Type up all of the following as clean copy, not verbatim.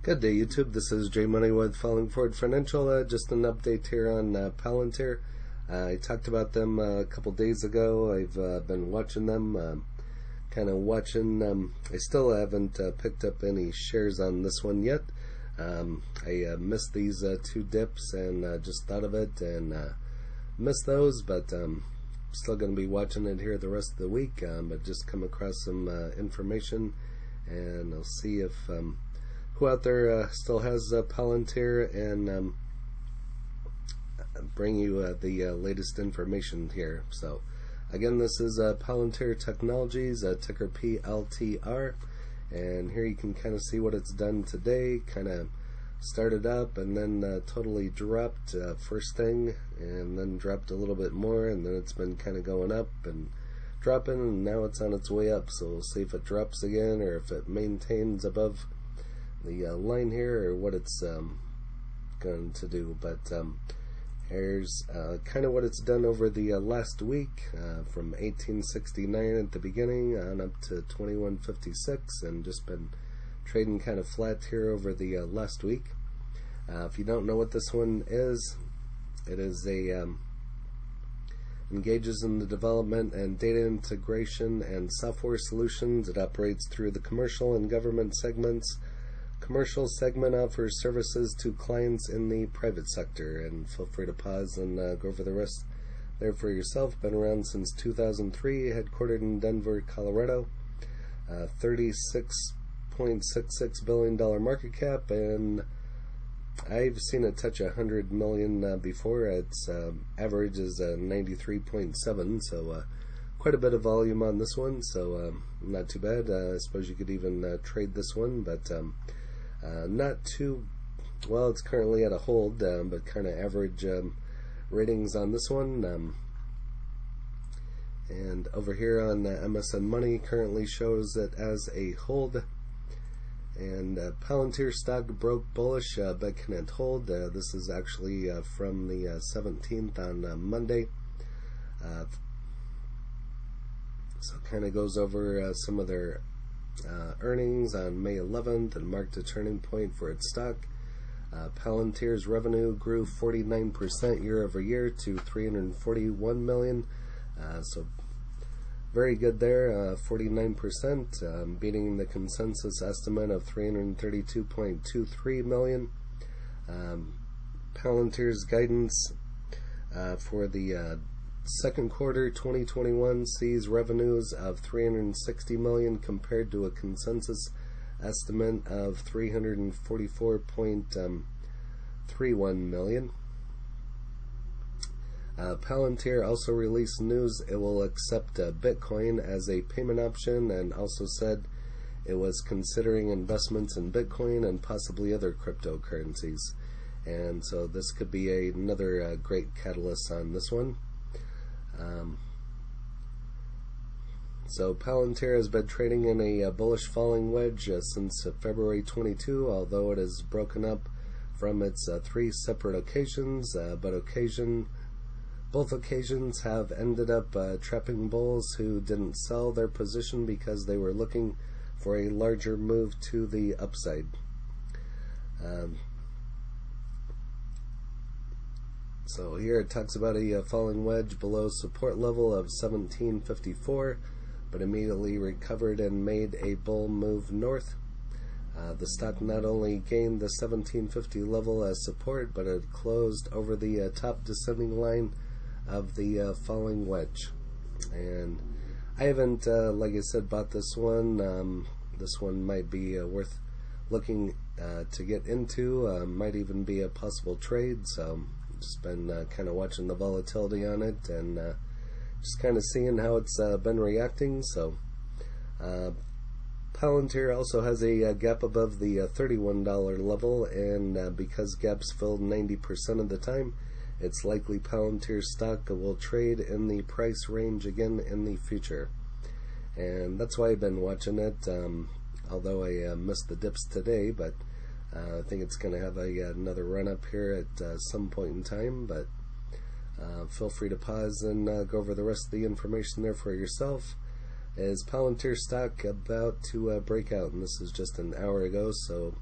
Good day, YouTube. This is Jay Money with Falling Forward Financial. Just an update here on Palantir. I talked about them a couple days ago. I've been watching them, I still haven't picked up any shares on this one yet. I missed these two dips and just thought of it and missed those, but still going to be watching it here the rest of the week. But just come across some information, and I'll see if who out there still has Palantir, and bring you the latest information here. So again, this is Palantir Technologies, ticker PLTR, and here you can kind of see what it's done today. Kind of started up and then totally dropped first thing, and then dropped a little bit more, and then it's been kind of going up and dropping, and now it's on its way up. So we'll see if it drops again or if it maintains above the line here, or what it's going to do. But here's kind of what it's done over the last week, from 1869 at the beginning on up to 2156, and just been trading kind of flat here over the last week. If you don't know what this one is, it is a engages in the development and data integration and software solutions. It operates through the commercial and government segments. Commercial segment offers services to clients in the private sector, and feel free to pause and go over the rest there for yourself. Been around since 2003, headquartered in Denver, Colorado. $36.66 billion market cap, and I've seen it touch 100 million before. Its average is 93.7, so quite a bit of volume on this one, so not too bad. I suppose you could even trade this one, but not too well. It's currently at a hold, but kind of average ratings on this one. And over here on MSN Money, currently shows it as a hold. And Palantir stock broke bullish, but can hold. This is actually from the 17th on Monday. So kind of goes over some of their earnings on May 11th and marked a turning point for its stock. Palantir's revenue grew 49% year over year to $341 million. So very good there, 49%, beating the consensus estimate of $332.23 million. Palantir's guidance for the second quarter 2021 sees revenues of $360 million compared to a consensus estimate of $344.31 million. Palantir also released news it will accept Bitcoin as a payment option, and also said it was considering investments in Bitcoin and possibly other cryptocurrencies. And so this could be another great catalyst on this one. So Palantir has been trading in a bullish falling wedge since February 22, although it has broken up from its three separate occasions, both occasions have ended up trapping bulls who didn't sell their position because they were looking for a larger move to the upside. So here it talks about a falling wedge below support level of 1754, but immediately recovered and made a bull move north. The stock not only gained the 1750 level as support, but it closed over the top descending line of the falling wedge. And I haven't, like I said, bought this one. This one might be worth looking to get into. Might even be a possible trade. So just been kind of watching the volatility on it, and just kind of seeing how it's been reacting. So Palantir also has a gap above the $31 level, and because gaps filled 90% of the time, it's likely Palantir stock will trade in the price range again in the future. And that's why I've been watching it, although I missed the dips today, but I think it's going to have another run up here at some point in time. But feel free to pause and go over the rest of the information there for yourself. Is Palantir stock about to break out? And this is just an hour ago, so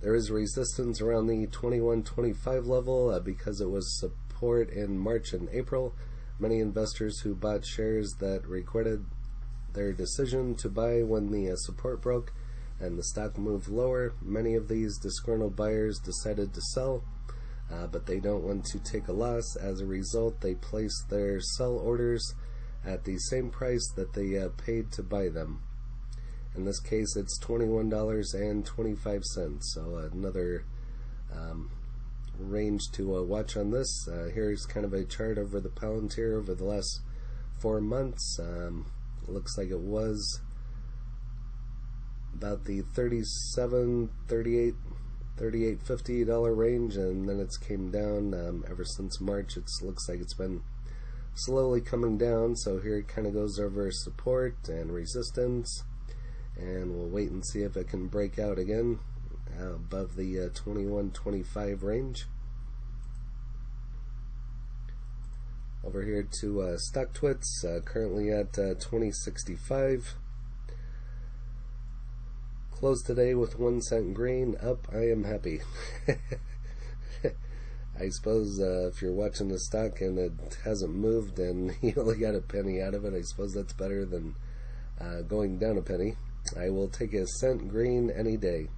There is resistance around the 21.25 level because it was support in March and April. Many investors who bought shares that regretted their decision to buy when the support broke and the stock moved lower. Many of these disgruntled buyers decided to sell, but they don't want to take a loss. As a result, they placed their sell orders at the same price that they paid to buy them. In this case, it's $21.25, so another range to watch on this. Here's kind of a chart over the Palantir over the last 4 months. Looks like it was about the $37, $38, $50 range, and then it's came down ever since March. It looks like it's been slowly coming down, so here it kind of goes over support and resistance, and we'll wait and see if it can break out again above the 21.25 range. Over here to StockTwits, currently at 2065. Closed today with 1 cent green. Up, I am happy. I suppose if you're watching the stock and it hasn't moved and you only got a penny out of it, I suppose that's better than going down a penny. I will take a cent green any day.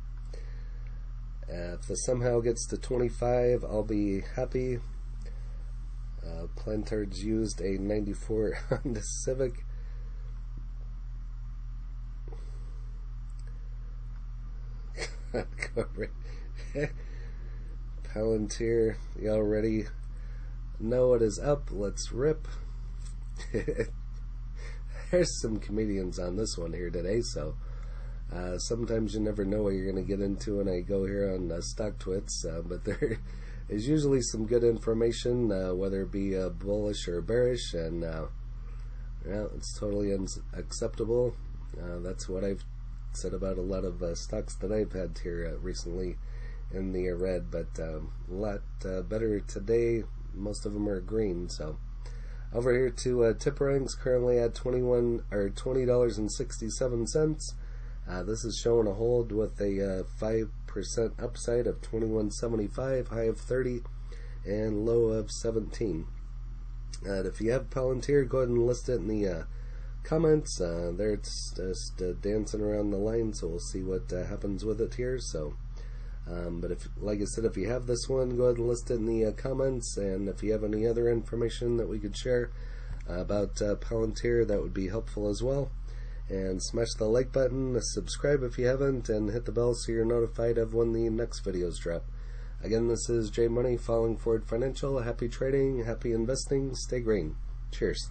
If this somehow gets to 25, I'll be happy. Palantir's used a 94 Honda Civic. Palantir, you already know it is up. Let's rip. There's some comedians on this one here today, so sometimes you never know what you're going to get into when I go here on StockTwits, but there is usually some good information, whether it be bullish or bearish, and yeah, it's totally acceptable. That's what I've said about a lot of stocks that I've had here recently in the red, but a lot better today. Most of them are green. So over here to tip ranks, currently at $20.67. This is showing a hold with a 5% upside of 21.75, high of 30, and low of 17. If you have Palantir, go ahead and list it in the comments. There it's just dancing around the line, so we'll see what happens with it here. So, but if, like I said, if you have this one, go ahead and list it in the comments. And if you have any other information that we could share about Palantir, that would be helpful as well. And smash the like button, subscribe if you haven't, and hit the bell so you're notified of when the next videos drop. Again, this is J Money, Falling Forward Financial. Happy trading, happy investing, stay green. Cheers.